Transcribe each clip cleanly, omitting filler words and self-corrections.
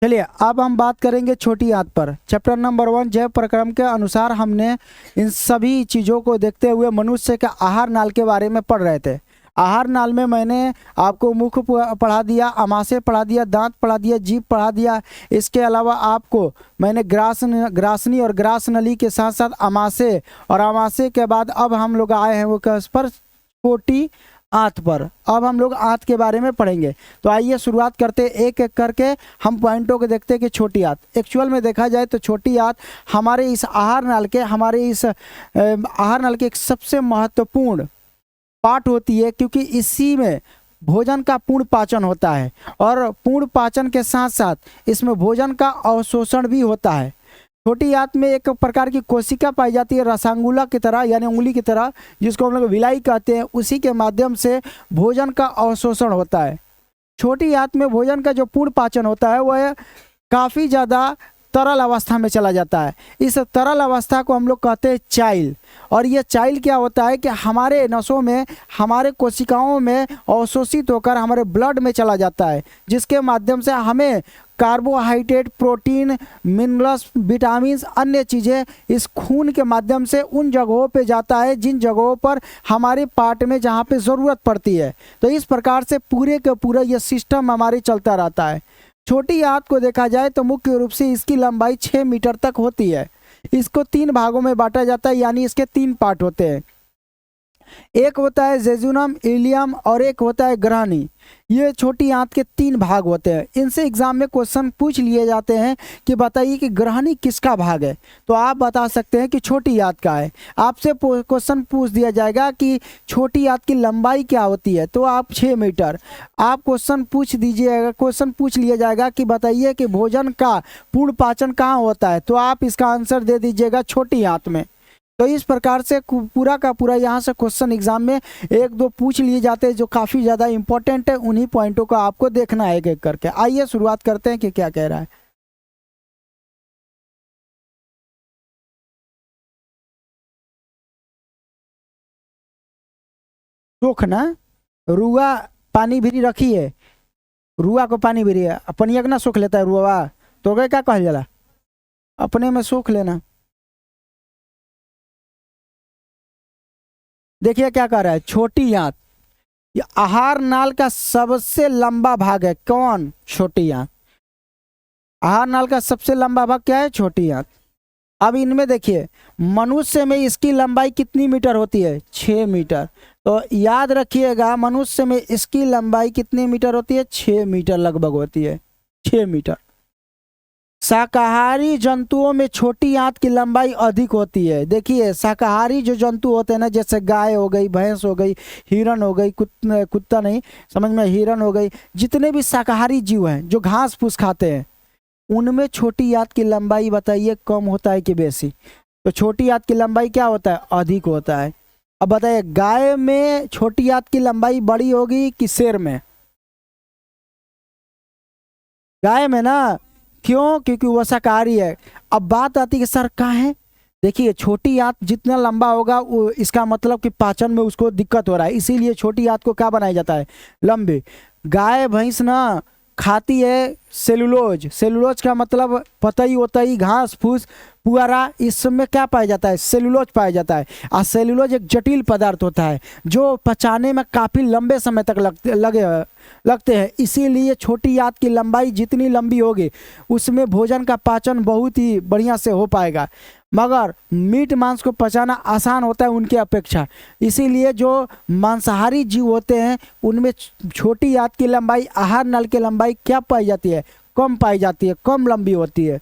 चलिए अब हम बात करेंगे छोटी आंत पर। चैप्टर नंबर 1 जैव प्रक्रम के अनुसार हमने इन सभी चीज़ों को देखते हुए मनुष्य के आहार नाल के बारे में पढ़ रहे थे। आहार नाल में मैंने आपको मुख पढ़ा दिया, आमाशय पढ़ा दिया, दांत पढ़ा दिया, जीभ पढ़ा दिया। इसके अलावा आपको मैंने ग्रासनी और ग्रास नली के साथ साथ आमाशय, और आमाशय के बाद अब हम लोग आए हैं वो किस पर, छोटी आंत पर। अब हम लोग आंत के बारे में पढ़ेंगे। तो आइए शुरुआत करते एक एक करके हम पॉइंटों को देखते हैं कि छोटी आंत एक्चुअल में देखा जाए तो छोटी आंत हमारे इस आहार नाल के एक सबसे महत्वपूर्ण पार्ट होती है, क्योंकि इसी में भोजन का पूर्ण पाचन होता है और पूर्ण पाचन के साथ साथ इसमें भोजन का अवशोषण भी होता है। छोटी आंत में एक प्रकार की कोशिका पाई जाती है रसांगुला की तरह, यानी उंगली की तरह, जिसको हम लोग विलाई कहते हैं। उसी के माध्यम से भोजन का अवशोषण होता है। छोटी आंत में भोजन का जो पूर्ण पाचन होता है वह काफ़ी ज़्यादा तरल अवस्था में चला जाता है। इस तरल अवस्था को हम लोग कहते हैं चाइल। और ये चाइल क्या होता है कि हमारे नसों में, हमारे कोशिकाओं में अवशोषित होकर हमारे ब्लड में चला जाता है, जिसके माध्यम से हमें कार्बोहाइड्रेट, प्रोटीन, मिनरल्स, विटामिन, अन्य चीज़ें इस खून के माध्यम से उन जगहों पे जाता है जिन जगहों पर हमारे पार्ट में जहाँ पे ज़रूरत पड़ती है। तो इस प्रकार से पूरे का पूरा ये सिस्टम हमारे चलता रहता है। छोटी आंत को देखा जाए तो मुख्य रूप से इसकी लंबाई 6 मीटर तक होती है। इसको 3 भागों में बांटा जाता है, यानी इसके 3 पार्ट होते हैं। एक होता है जेजुनम, इलियम और एक होता है ग्रहणी। ये छोटी आंत के 3 भाग होते हैं। इनसे एग्जाम में क्वेश्चन पूछ लिए जाते हैं कि बताइए कि ग्रहणी किसका भाग है, तो आप बता सकते हैं कि छोटी आंत का है। आपसे क्वेश्चन पूछ दिया जाएगा कि छोटी आंत की लंबाई क्या होती है, तो आप 6 मीटर। आप क्वेश्चन पूछ लिया जाएगा कि बताइए कि भोजन का पूर्ण पाचन कहाँ होता है, तो आप इसका आंसर दे दीजिएगा छोटी आंत में। तो इस प्रकार से पूरा का पूरा यहाँ से क्वेश्चन एग्जाम में 1-2 पूछ लिए जाते हैं जो काफ़ी ज़्यादा इंपॉर्टेंट है। उन्हीं पॉइंटों को आपको देखना है एक एक करके। आइए शुरुआत करते हैं कि क्या कह रहा है। सोख ना, रुआ पानी भी रखी है, रुआ को पानी भी है, अपनिया के ना सोख लेता है रुआ, तो गए क्या कह जाला, अपने में सोख लेना। देखिए क्या कह रहा है, छोटी आंत ये आहार नाल का सबसे लंबा भाग है। कौन? छोटी आंत। आहार नाल का सबसे लंबा भाग क्या है? छोटी आंत। अब इनमें देखिए मनुष्य में इसकी लंबाई कितनी मीटर होती है? 6 मीटर। तो याद रखिएगा मनुष्य में इसकी लंबाई कितनी मीटर होती है? 6 मीटर लगभग होती है, 6 मीटर। शाकाहारी जंतुओं में छोटी आंत की लंबाई अधिक होती है। देखिए शाकाहारी जो जंतु होते हैं ना, जैसे गाय हो गई, भैंस हो गई, हिरण हो गई, कुत्ता नहीं समझ में, हिरण हो गई, जितने भी शाकाहारी जीव हैं जो घास फूस खाते हैं, उनमें छोटी आंत की लंबाई बताइए कम होता है कि बेसी? तो छोटी आंत की लंबाई क्या होता है? अधिक होता है। अब बताइए गाय में छोटी आंत की लंबाई बड़ी होगी कि शेर में? गाय में ना। क्यों? क्योंकि वह शाकाहारी है। अब बात आती है कि सर कहाँ है, देखिए छोटी आंत जितना लंबा होगा वो इसका मतलब कि पाचन में उसको दिक्कत हो रहा है, इसीलिए छोटी आंत को क्या बनाया जाता है? लंबी। गाय भैंस ना खाती है सेलुलोज। सेलुलोज का मतलब पतई वतई, घास फूस, पुआरा, इस सब में क्या पाया जाता है? सेलुलोज पाया जाता है। और सेलुलोज एक जटिल पदार्थ होता है जो पचाने में काफ़ी लंबे समय तक लगते हैं। इसीलिए छोटी आंत की लंबाई जितनी लंबी होगी उसमें भोजन का पाचन बहुत ही बढ़िया से हो पाएगा, मगर मीट मांस को पचाना आसान होता है उनके अपेक्षा। इसीलिए जो मांसाहारी जीव होते हैं उनमें छोटी आंत की लंबाई, आहार नल की लंबाई क्या पाई जाती है? कम पाई जाती है, कम लंबी होती है।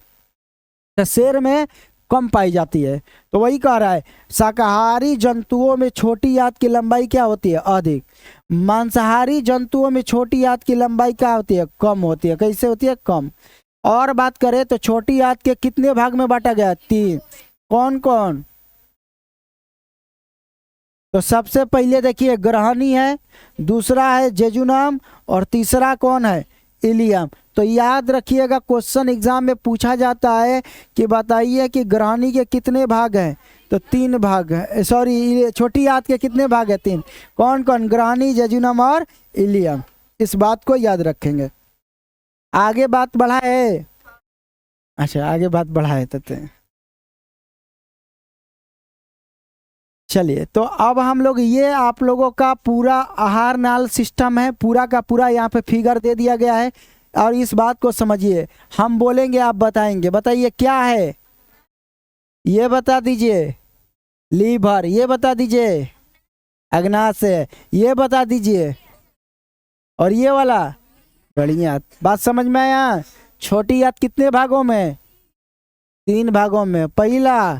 तो शेर में कम पाई जाती है। तो वही कह रहा है शाकाहारी जंतुओं में छोटी आंत की लंबाई क्या होती है? अधिक। मांसाहारी जंतुओं में छोटी आंत की लंबाई क्या होती है? कम होती है। कैसे होती है? कम। और बात करें तो छोटी आंत के कितने भाग में बांटा गया? 3। कौन कौन? तो सबसे पहले देखिए ग्रहणी है, दूसरा है जेजुनम और तीसरा कौन है? इलियम। तो याद रखिएगा क्वेश्चन एग्जाम में पूछा जाता है कि बताइए कि ग्रहणी के कितने भाग हैं? तो 3 भाग है। सॉरी, छोटी आंत के कितने भाग है? 3। कौन कौन? ग्रहणी, जेजुनम और इलियम। इस बात को याद रखेंगे। आगे बात बढ़ाए। अच्छा आगे बात बढ़ाए तो चलिए, तो अब हम लोग, ये आप लोगों का पूरा आहार नाल सिस्टम है, पूरा का पूरा यहाँ पे फिगर दे दिया गया है। और इस बात को समझिए, हम बोलेंगे आप बताएंगे। बताइए क्या है, ये बता दीजिए। लीवर, ये बता दीजिए। अग्नाशय, ये बता दीजिए। और ये वाला बड़ी आंत। बात समझ में आया? छोटी आंत कितने भागों में? 3 भागों में। पहला,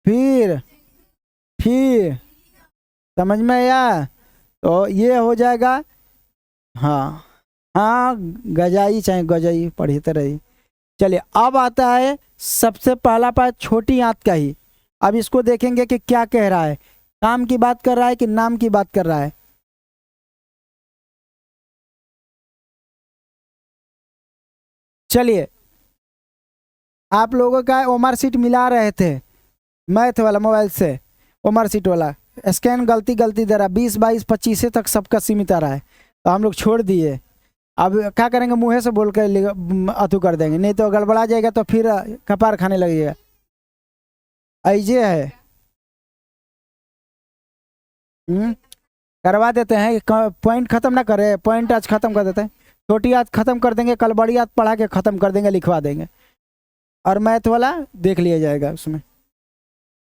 फिर समझ में आया? तो ये हो जाएगा। हाँ हाँ, गजाई चाहे गजाई पढ़ते रही। चलिए, अब आता है सबसे पहला पार्ट छोटी आंत का ही। अब इसको देखेंगे कि क्या कह रहा है, काम की बात कर रहा है कि नाम की बात कर रहा है। चलिए, आप लोगों का ओमर सीट मिला रहे थे मैथ वाला मोबाइल से, ओमर सीट वाला स्कैन गलती दे रहा, 20 22 25 तक सबका सीमित आ रहा है, तो हम लोग छोड़ दिए। अब क्या करेंगे, मुँह से बोल कर अथू कर देंगे, नहीं तो गड़बड़ा जाएगा तो फिर कपार खाने लगेगा। ऐसे है। करवा देते हैं, पॉइंट खत्म ना करे, पॉइंट आज खत्म कर देते हैं। छोटी आज खत्म कर देंगे, कल बड़ी आज पढ़ा के खत्म कर देंगे, लिखवा देंगे। और मैथ वाला देख लिया जाएगा। उसमें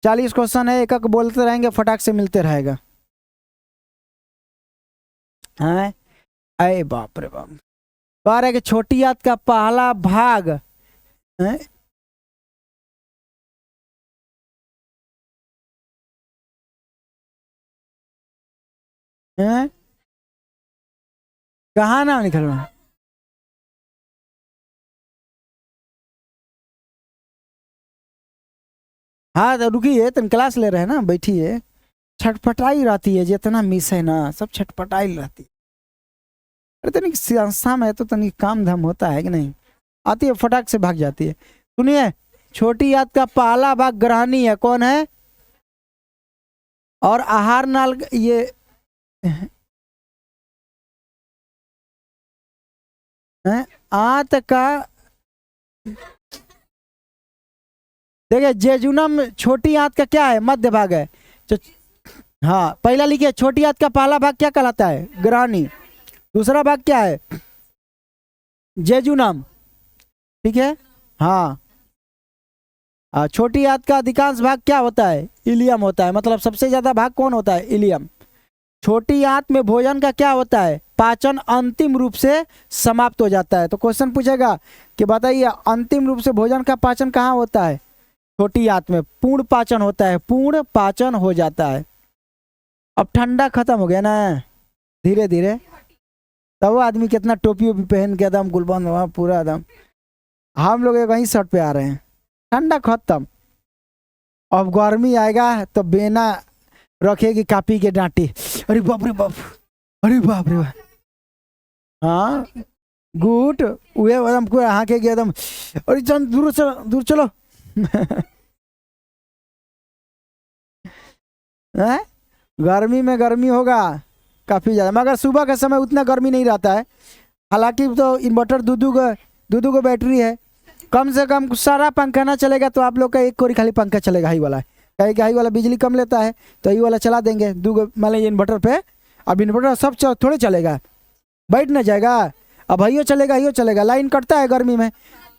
40 क्वेश्चन है, एक एक बोलते रहेंगे, फटाक से मिलते रहेगा। हाँ, अरे बाप रे बाप। कह रहे कि छोटी आंत का पहला भाग है? हैं? कहाँ ना निकल रहा? हाँ तो रुकिए, तुम क्लास ले रहे हैं ना, बैठिए। छटपटाई रहती है, जितना मिस है ना सब छटपटाई रहती है। अरे तनिक संस्था में तो तनिक काम धाम होता है कि नहीं, आती है फटाक से भाग जाती है। सुनिए, छोटी आंत का पहला भाग ग्रहणी है, कौन है? और आहार नाल ये है, आंत का। देखिए, जेजुनम छोटी आंत का क्या है, मध्य भाग है। तो हाँ, पहला लिखिए, छोटी आंत का पहला भाग क्या कहलाता है? ग्रहणी। दूसरा भाग क्या है? जेजुनम। ठीक है। हाँ, छोटी आंत का अधिकांश भाग क्या होता है? इलियम होता है। मतलब सबसे ज्यादा भाग कौन होता है? इलियम। छोटी आंत में भोजन का क्या होता है? पाचन अंतिम रूप से समाप्त हो जाता है। तो क्वेश्चन पूछेगा कि बताइए, अंतिम रूप से भोजन का पाचन कहाँ होता है? छोटी आंत में पूर्ण पाचन होता है, पूर्ण पाचन हो जाता है। अब ठंडा खत्म हो गया ना धीरे धीरे, तब वो आदमी कितना टोपी वोपी पहन के एकदम गुलबंद हुआ पूरा एकदम। हम लोग वहीं शर्ट पे आ रहे हैं। ठंडा खत्म। अब गर्मी आएगा तो बेना रखेगी कापी के डांटी। अरे बाप रे बाप, अरे बाप रे बाप। हाँ, गुट वे एकदम पूरा हाँके गया एकदम। अरे चल दूर चलो, दूर चलो। हैं? गर्मी में गर्मी होगा काफ़ी ज़्यादा, मगर सुबह के समय उतना गर्मी नहीं रहता है। हालांकि तो इन्वर्टर दो दो बैटरी है। कम से कम सारा पंखा ना चलेगा तो आप लोग का एक कोरी खाली पंखा चलेगा, हाई वाला। कहीं हाई वाला बिजली कम लेता है, तो ये वाला चला देंगे दो, मान लीजिए इन्वर्टर पे। अब इन्वर्टर सब थोड़े चलेगा, बैठ ना जाएगा। अब हइयो चलेगा, हइयो चलेगा, लाइन कटता है गर्मी में,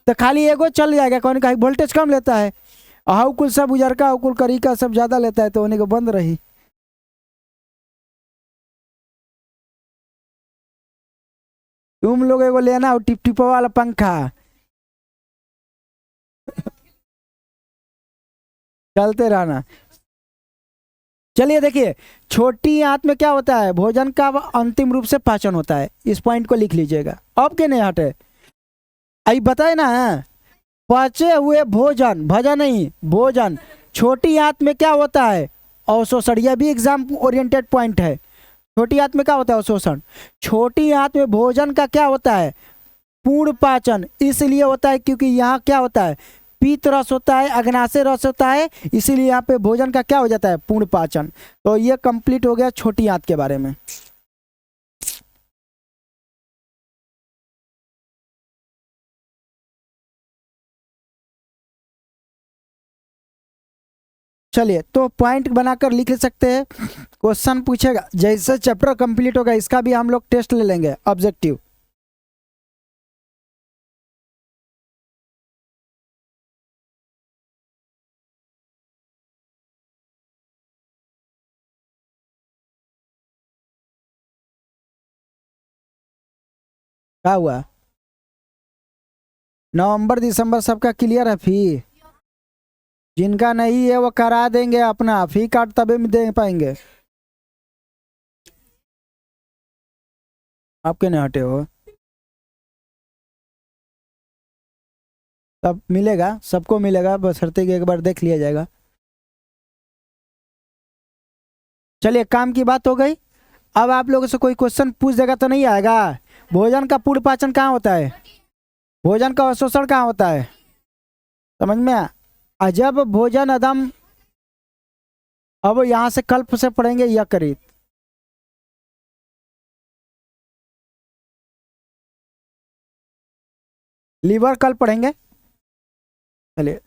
तो खाली एगो चल जाएगा। कौन कहीं वोल्टेज कम लेता है, हाउ कुल सब उजरका कुल करी का सब ज़्यादा लेता है, तो उन्हीं को बंद रही। तुम लोग एगो लेना हो टिप टिप वाला पंखा, चलते रहना। चलिए देखिए, छोटी आंत में क्या होता है? भोजन का अंतिम रूप से पाचन होता है। इस पॉइंट को लिख लीजिएगा। अब के नहीं हटे, आई बताए ना, पचे हुए भोजन, भजन नहीं भोजन। छोटी आंत में क्या होता है? अवशोषण। यह भी एग्जाम ओरिएंटेड पॉइंट है। छोटी आंत में क्या होता है? अवशोषण। छोटी आंत में भोजन का क्या होता है? पूर्ण पाचन। इसलिए होता है क्योंकि यहाँ क्या होता है? पीत रस होता है, अग्नाशय रस होता है, इसीलिए यहाँ पे भोजन का क्या हो जाता है? पूर्ण पाचन। तो ये कंप्लीट हो गया छोटी आंत के बारे में। चलिए तो पॉइंट बनाकर लिख सकते हैं, क्वेश्चन पूछेगा, जैसे चैप्टर कंप्लीट होगा इसका भी हम लोग टेस्ट ले लेंगे ऑब्जेक्टिव। क्या हुआ? नवंबर दिसंबर सबका क्लियर है फी? जिनका नहीं है वो करा देंगे, अपना फी कार्ड तभी में दे पाएंगे। आप क्यों नहीं हटे हो? तब मिलेगा, सबको मिलेगा, बशर्ते कि एक बार देख लिया जाएगा। चलिए काम की बात हो गई। अब आप लोगों से कोई क्वेश्चन पूछ देगा तो नहीं आएगा। भोजन का पूर्ण पाचन कहाँ होता है? भोजन का अवशोषण कहाँ होता है? समझ में जब भोजन अदम, अब यहाँ से कल्प से पढ़ेंगे यकृत। लीवर कल पढ़ेंगे। चलिए